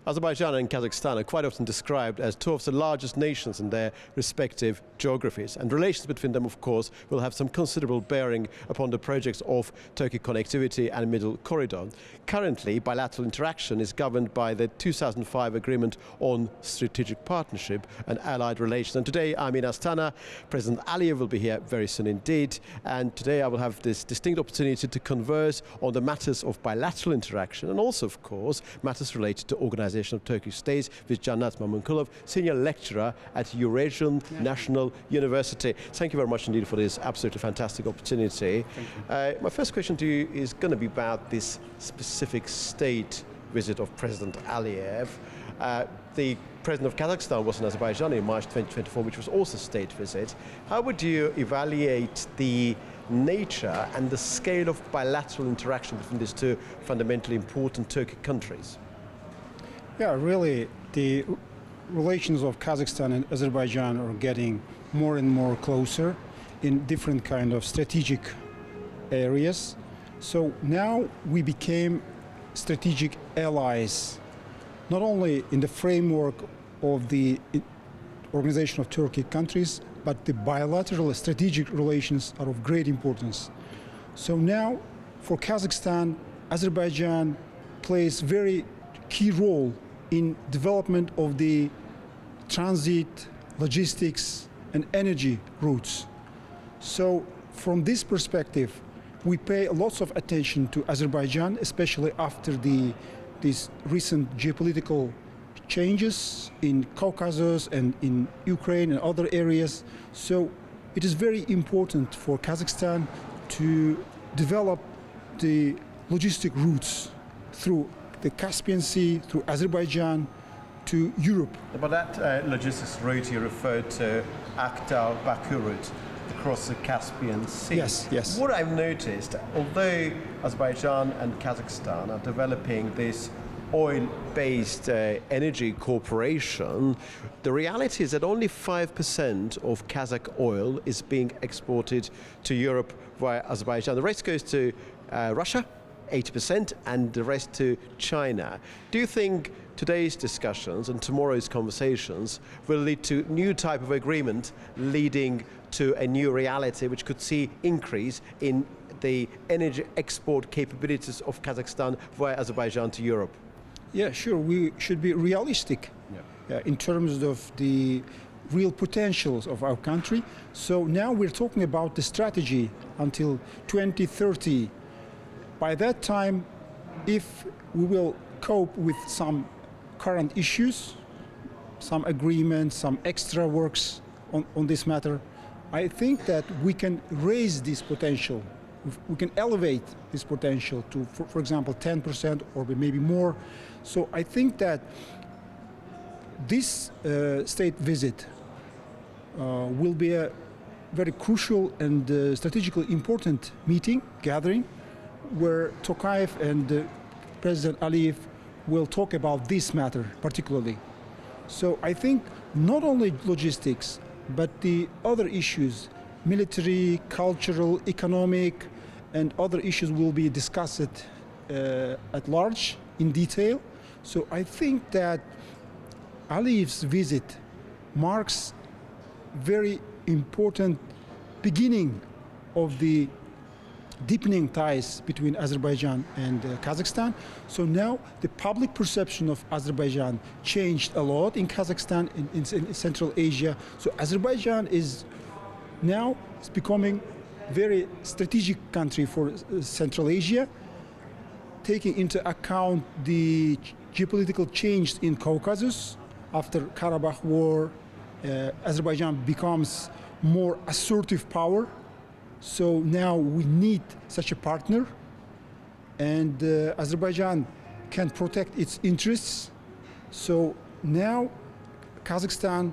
Azerbaijan and Kazakhstan are quite often described as two of the largest nations in their respective geographies, and relations between them, of course, will have some considerable bearing upon the projects of Turkey connectivity and Middle Corridor. Currently, bilateral interaction is governed by the 2005 Agreement on Strategic Partnership and Allied Relations. And today I'm in Astana. President Aliyev will be here very soon indeed, and today I will have this distinct opportunity to converse on the matters of bilateral interaction and also, of course, matters related to Organization of Turkish States with Jannat Mamunkulov, Senior Lecturer at Eurasian National University. Thank you very much indeed for this absolutely fantastic opportunity. My first question to you is going to be about this specific state visit of President Aliyev. The President of Kazakhstan was in Azerbaijan in March 2024, which was also a state visit. How would you evaluate the nature and the scale of bilateral interaction between these two fundamentally important Turkic countries? Yeah, really, the relations of Kazakhstan and Azerbaijan are getting more and more closer in different kind of strategic areas. So now we became strategic allies, not only in the framework of the Organization of Turkic countries, but the bilateral strategic relations are of great importance. So now, for Kazakhstan, Azerbaijan plays very key role in development of the transit, logistics, and energy routes. So from this perspective, we pay lots of attention to Azerbaijan, especially after these recent geopolitical changes in Caucasus and in Ukraine and other areas. So it is very important for Kazakhstan to develop the logistic routes through the Caspian Sea, through Azerbaijan, to Europe. But that logistics route you referred to, Aktau-Baku route, across the Caspian Sea. Yes, yes. What I've noticed, although Azerbaijan and Kazakhstan are developing this oil-based energy cooperation, the reality is that only 5% of Kazakh oil is being exported to Europe via Azerbaijan. The rest goes to Russia, 80%, and the rest to China. Do you think today's discussions and tomorrow's conversations will lead to new type of agreement leading to a new reality which could see increase in the energy export capabilities of Kazakhstan via Azerbaijan to Europe? Yeah, sure. We should be realistic in terms of the real potentials of our country. So now we're talking about the strategy until 2030. By that time, if we will cope with some current issues, some agreements, some extra works on this matter, I think that we can raise this potential. We can elevate this potential to, for example, 10% or maybe more. So I think that this state visit will be a very crucial and strategically important meeting, gathering, where Tokayev and President Aliyev will talk about this matter particularly. So I think not only logistics, but the other issues, military, cultural, economic, and other issues will be discussed at large, in detail. So I think that Aliyev's visit marks very important beginning of the deepening ties between Azerbaijan and Kazakhstan. So now the public perception of Azerbaijan changed a lot in Kazakhstan, in Central Asia. So Azerbaijan is now becoming very strategic country for Central Asia, taking into account the geopolitical change in Caucasus. After Karabakh War, Azerbaijan becomes more assertive power. So now we need such a partner, and Azerbaijan can protect its interests. So now Kazakhstan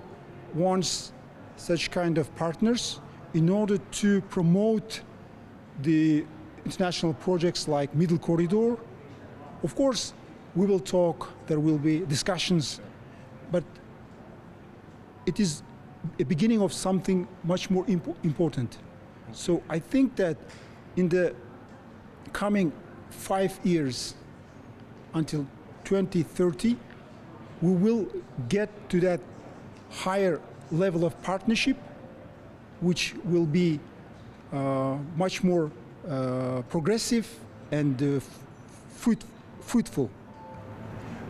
wants such kind of partners in order to promote the international projects like Middle Corridor. Of course, we will talk, there will be discussions, but it is a beginning of something much more important. So I think that in the coming 5 years until 2030, we will get to that higher level of partnership, which will be much more progressive and fruitful.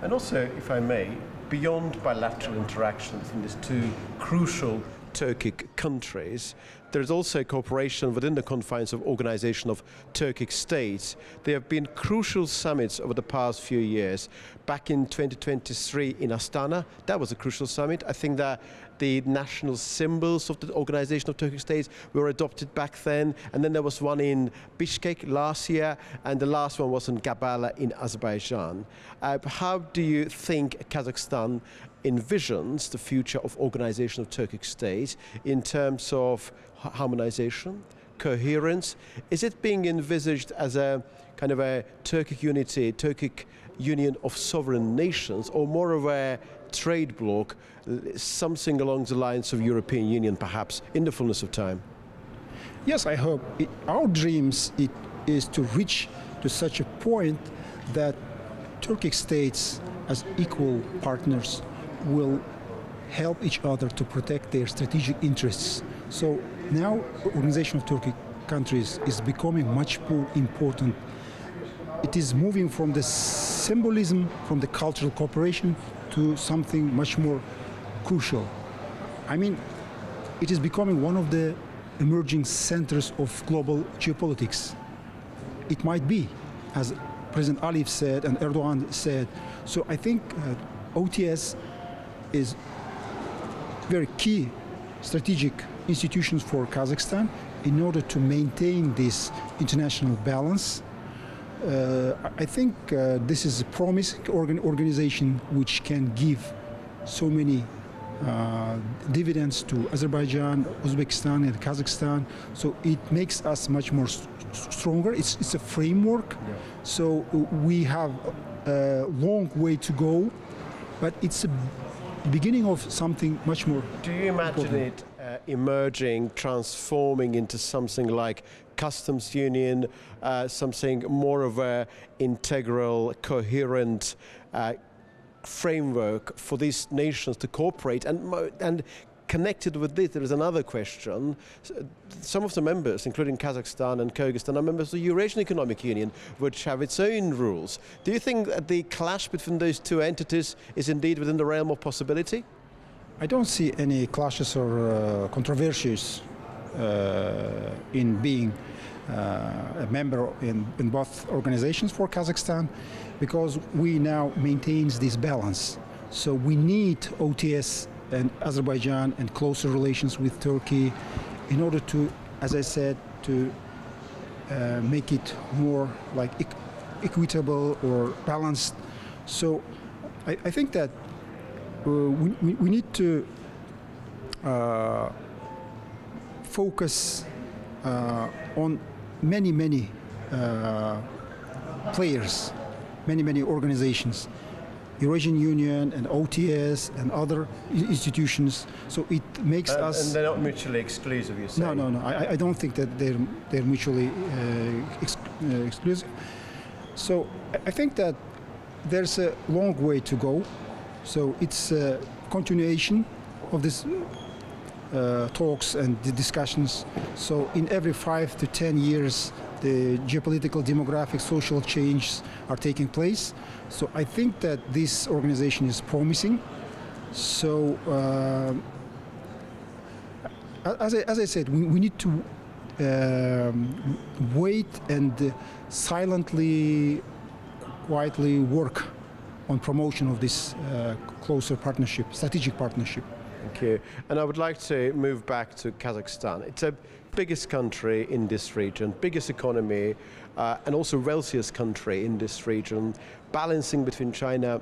And also, if I may, beyond bilateral interactions in these two crucial Turkic countries, there is also cooperation within the confines of Organization of Turkic States. There have been crucial summits over the past few years. Back in 2023 in Astana, that was a crucial summit. I think that the national symbols of the Organization of Turkic States were adopted back then. And then there was one in Bishkek last year, and the last one was in Gabala in Azerbaijan. How do you think Kazakhstan envisions the future of Organization of Turkic States in terms of harmonization, coherence? Is it being envisaged as a kind of a Turkic unity, Turkic union of sovereign nations, or more of a trade bloc, something along the lines of European Union perhaps in the fullness of time? Yes, I hope. Our dreams is to reach to such a point that Turkic states as equal partners will help each other to protect their strategic interests. So now Organization of Turkic countries is becoming much more important. It is moving from the symbolism, from the cultural cooperation to something much more crucial. I mean, it is becoming one of the emerging centers of global geopolitics. It might be, as President Aliyev said and Erdogan said. So I think OTS is very key strategic institutions for Kazakhstan in order to maintain this international balance. I think this is a promising organization which can give so many dividends to Azerbaijan, Uzbekistan, and Kazakhstan. So it makes us much more stronger. It's a framework. Yeah. So we have a long way to go, but it's a beginning of something much more. Do you imagine important. It emerging, transforming into something like customs union, something more of a integral, coherent framework for these nations to cooperate? And connected with this, there is another question. Some of the members, including Kazakhstan and Kyrgyzstan, are members of the Eurasian Economic Union, which have its own rules. Do you think that the clash between those two entities is indeed within the realm of possibility? I don't see any clashes or controversies in being a member in both organizations for Kazakhstan, because we now maintain this balance. So we need OTS and Azerbaijan and closer relations with Turkey in order to, as I said, to make it more like equitable or balanced. So I think that we need to focus on many players, many organizations, Eurasian Union and OTS and other institutions. So it makes us. And they're not mutually exclusive, you say? No. I don't think that they're mutually exclusive. So I think that there's a long way to go. So it's a continuation of this talks and the discussions. So in every 5 to 10 years, the geopolitical, demographic, social changes are taking place. So I think that this organization is promising. So as I said, we need to wait and silently, quietly work on promotion of this closer partnership, strategic partnership. Thank you. And I would like to move back to Kazakhstan. It's the biggest country in this region, biggest economy, and also wealthiest country in this region, balancing between China,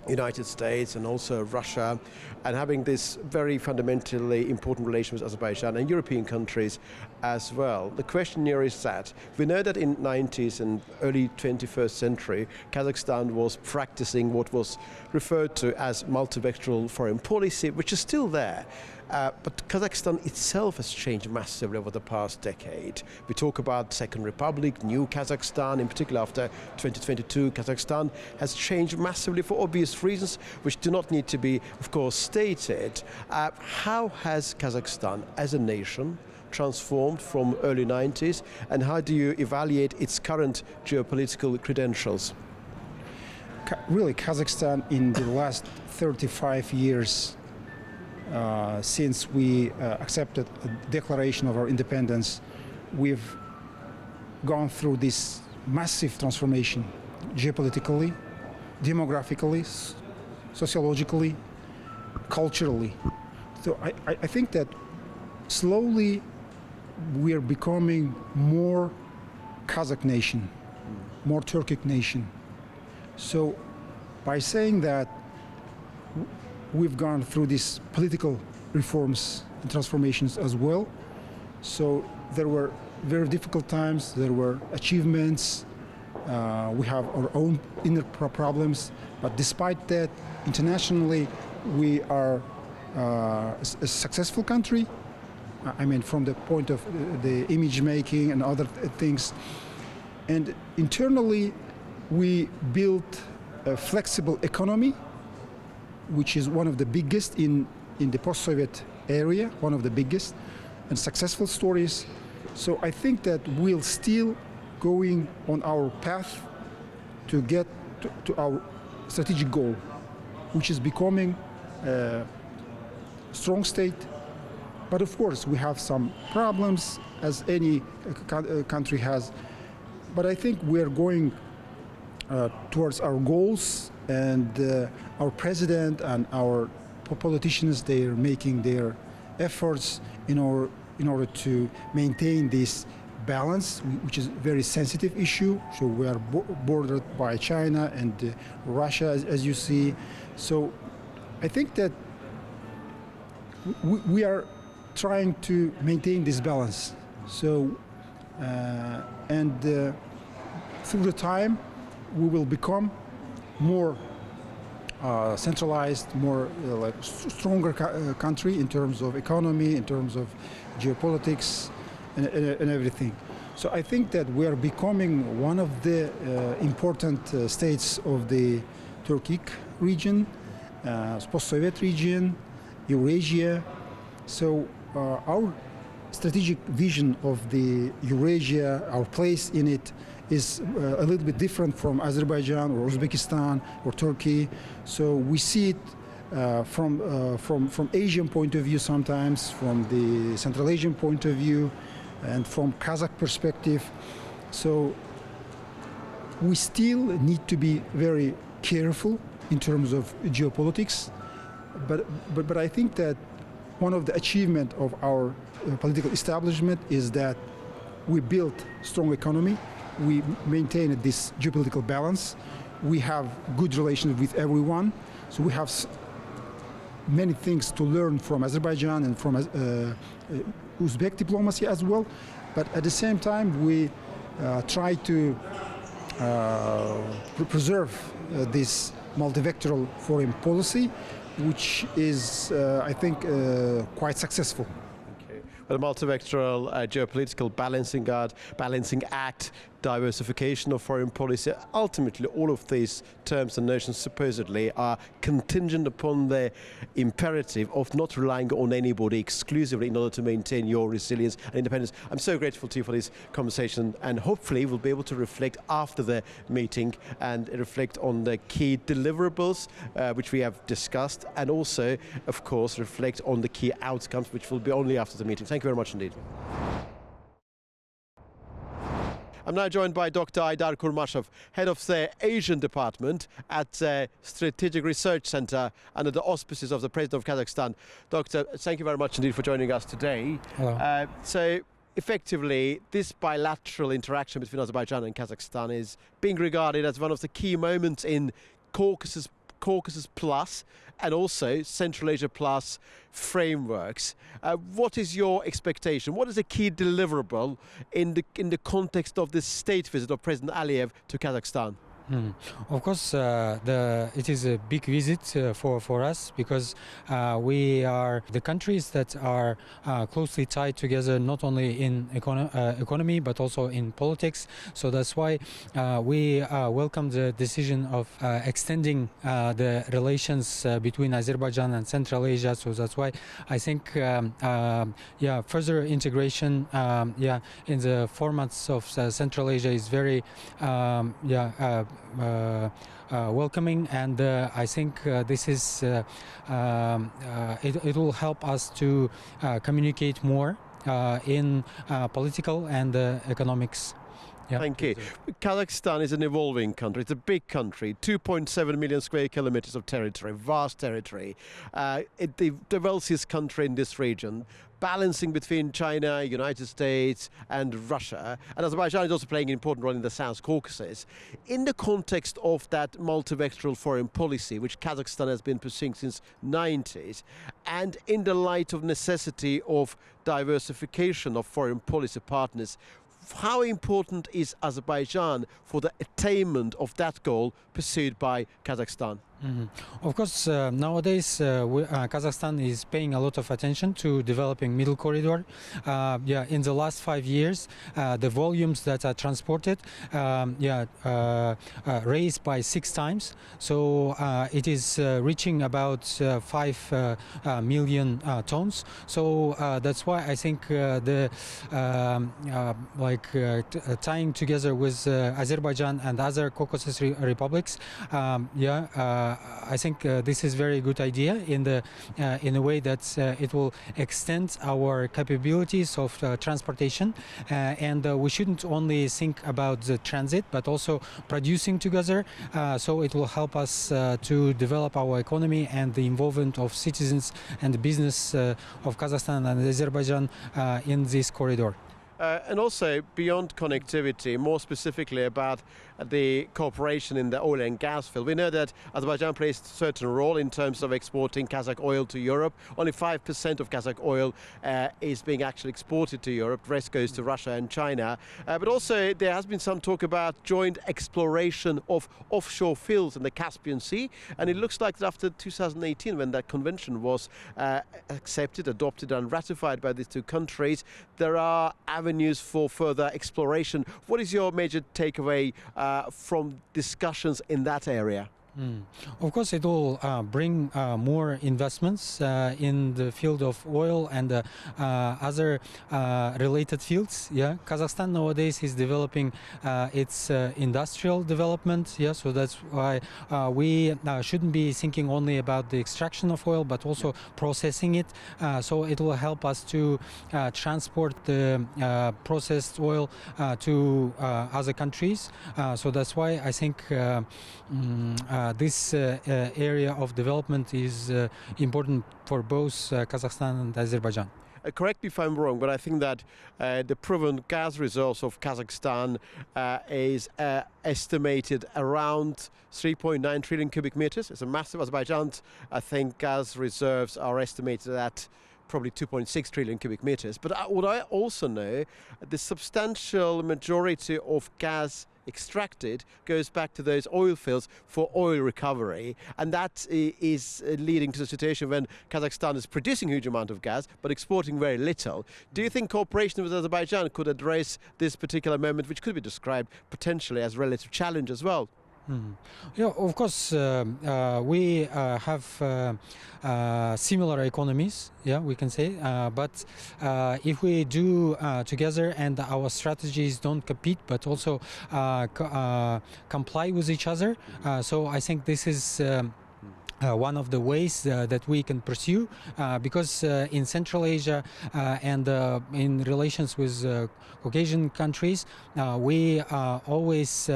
United States and also Russia, and having this very fundamentally important relation with Azerbaijan and European countries as well. The question here is that we know that in 90s and early 21st century, Kazakhstan was practicing what was referred to as multilateral foreign policy, which is still there. But Kazakhstan itself has changed massively over the past decade. We talk about Second Republic, new Kazakhstan, in particular after 2022, Kazakhstan has changed massively for obvious reasons, which do not need to be, of course, stated. How has Kazakhstan as a nation transformed from early 90s, and how do you evaluate its current geopolitical credentials? Really, Kazakhstan in the last 35 years since we accepted a declaration of our independence, we've gone through this massive transformation geopolitically, demographically, sociologically, culturally. So I think that slowly we are becoming more Kazakh nation, more Turkic nation. So by saying that we've gone through these political reforms and transformations as well, so there were very difficult times, there were achievements, we have our own inner problems, but despite that, internationally we are a successful country. I mean, from the point of the image making and other things. And internally, we built a flexible economy, which is one of the biggest in the post-Soviet area, one of the biggest and successful stories. So I think that we're still going on our path to get to our strategic goal, which is becoming a strong state. But of course, we have some problems, as any country has. But I think we are going towards our goals, and our president and our politicians, they are making their efforts in order to maintain this balance, which is a very sensitive issue. So we are bordered by China and Russia, as you see. So I think that we are trying to maintain this balance. So, through the time, we will become more centralized, more like stronger country in terms of economy, in terms of geopolitics, and everything. So I think that we are becoming one of the important states of the Turkic region, post-Soviet region, Eurasia. So our strategic vision of the Eurasia, our place in it, is a little bit different from Azerbaijan or Uzbekistan or Turkey. So we see it from Asian point of view sometimes, from the Central Asian point of view, and from Kazakh perspective. So we still need to be very careful in terms of geopolitics, but I think that one of the achievements of our political establishment is that we built strong economy, we maintained this geopolitical balance, we have good relations with everyone, so we have many things to learn from Azerbaijan and from Uzbek diplomacy as well, but at the same time we try to preserve this multivectoral foreign policy, which is, I think, quite successful. Okay. Well, the multivectoral geopolitical balancing act, diversification of foreign policy, ultimately all of these terms and notions supposedly are contingent upon the imperative of not relying on anybody exclusively in order to maintain your resilience and independence. I'm so grateful to you for this conversation, and hopefully we'll be able to reflect after the meeting and reflect on the key deliverables which we have discussed, and also, of course, reflect on the key outcomes, which will be only after the meeting. Thank you very much indeed. I'm now joined by Dr. Aydar Kurmashov, head of the Asian department at the Strategic Research Center under the auspices of the President of Kazakhstan. Doctor, thank you very much indeed for joining us today. Hello. So effectively, this bilateral interaction between Azerbaijan and Kazakhstan is being regarded as one of the key moments in Caucasus Plus and also Central Asia Plus frameworks. What is your expectation? What is a key deliverable in the context of this state visit of President Aliyev to Kazakhstan? Mm. Of course, it is a big visit for us because we are the countries that are closely tied together, not only in economy but also in politics. So that's why we welcome the decision of extending the relations between Azerbaijan and Central Asia. So that's why I think further integration in the formats of Central Asia is very welcoming, and I think this is it will help us to communicate more in political and economics. Yeah. Thank you. Kazakhstan is an evolving country. It's a big country, 2.7 million square kilometers of territory, vast territory. It's the wealthiest country in this region, balancing between China, United States and Russia. And Azerbaijan is also playing an important role in the South Caucasus. In the context of that multivectoral foreign policy, which Kazakhstan has been pursuing since 90s, and in the light of necessity of diversification of foreign policy partners, how important is Azerbaijan for the attainment of that goal pursued by Kazakhstan? Mm-hmm. Of course, nowadays Kazakhstan is paying a lot of attention to developing middle corridor. In the last 5 years, the volumes that are transported raised by 6 times. So it is reaching about 5 million tons. So that's why I think tying together with Azerbaijan and other Caucasus republics, I think this is very good idea in a way that it will extend our capabilities of transportation, and we shouldn't only think about the transit but also producing together. So it will help us to develop our economy and the involvement of citizens and the business of Kazakhstan and Azerbaijan in this corridor. And also beyond connectivity, more specifically about the cooperation in the oil and gas field. We know that Azerbaijan plays a certain role in terms of exporting Kazakh oil to Europe. Only 5% of Kazakh oil is being actually exported to Europe. The rest goes to Russia and China. But also there has been some talk about joint exploration of offshore fields in the Caspian Sea. And it looks like that after 2018, when that convention was accepted, adopted and ratified by these two countries, there are avenues for further exploration. What is your major takeaway from discussions in that area? Of course, it will bring more investments in the field of oil and other related fields. Yeah, Kazakhstan nowadays is developing its industrial development. Yeah, so that's why we shouldn't be thinking only about the extraction of oil, but also processing it. So it will help us to transport the processed oil to other countries. So that's why I think this area of development is important for both Kazakhstan and Azerbaijan. Correct me if I'm wrong, but I think that the proven gas reserves of Kazakhstan is estimated around 3.9 trillion cubic meters. It's a massive. Azerbaijan's, I think, gas reserves are estimated at probably 2.6 trillion cubic meters. But what I also know, the substantial majority of gas extracted goes back to those oil fields for oil recovery, and that is leading to the situation when Kazakhstan is producing a huge amount of gas but exporting very little. Do you think cooperation with Azerbaijan could address this particular moment, which could be described potentially as a relative challenge as well? Yeah, of course, we have similar economies, yeah, we can say, but if we do together and our strategies don't compete but also comply with each other, so I think this is one of the ways that we can pursue, because in Central Asia and in relations with Caucasian countries, we always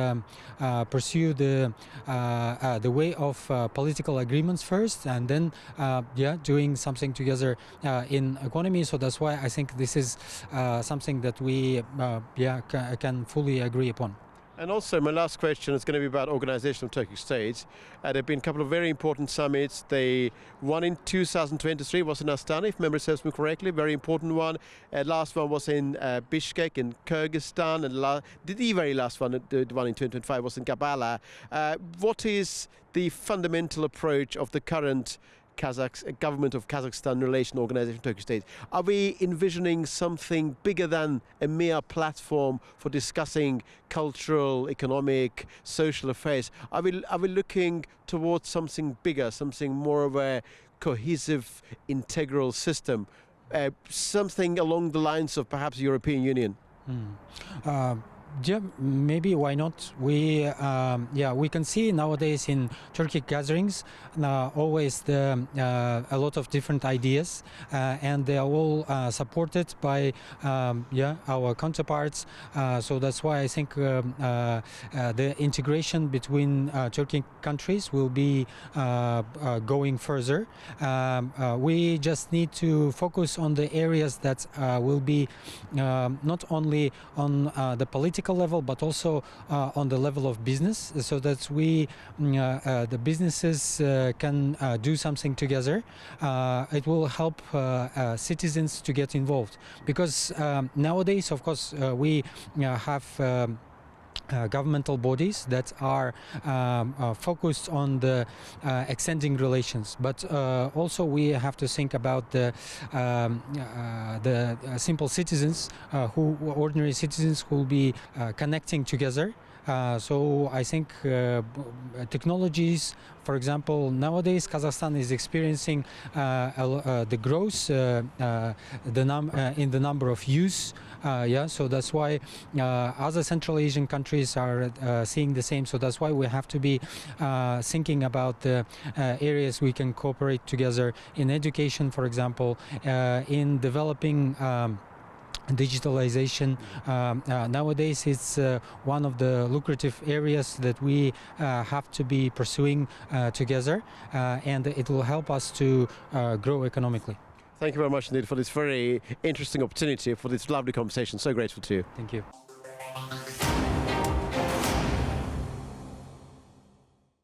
pursue the way of political agreements first, and then doing something together in economy. So that's why I think this is something that we can fully agree upon. And also, my last question is going to be about organisation of Turkish states. There have been a couple of very important summits. The one in 2023 was in Astana, if memory serves me correctly, very important one. Last one was in Bishkek in Kyrgyzstan, and the very last one, the one in 2025, was in Kampala. What is the fundamental approach of the current government of Kazakhstan relation organisation Turkish states? Are we envisioning something bigger than a mere platform for discussing cultural, economic, social affairs? Are we looking towards something bigger, something more of a cohesive, integral system, something along the lines of perhaps European Union? Yeah, maybe, why not? We can see nowadays in Turkic gatherings always a lot of different ideas, and they are all supported by our counterparts. So that's why I think the integration between Turkic countries will be going further. We just need to focus on the areas that will be not only on the political level, but also on the level of business, so that we, the businesses, can do something together. It will help citizens to get involved, because nowadays, of course, we have governmental bodies that are focused on the extending relations, but also we have to think about the simple citizens, ordinary citizens, who will be connecting together. So I think technologies, for example, nowadays Kazakhstan is experiencing the growth in the number of youth. So that's why other Central Asian countries are seeing the same. So that's why we have to be thinking about the areas we can cooperate together in education, for example, in developing digitalization. Nowadays it's one of the lucrative areas that we have to be pursuing together, and it will help us to grow economically. Thank you very much indeed for this very interesting opportunity, for this lovely conversation. So grateful to you. Thank you.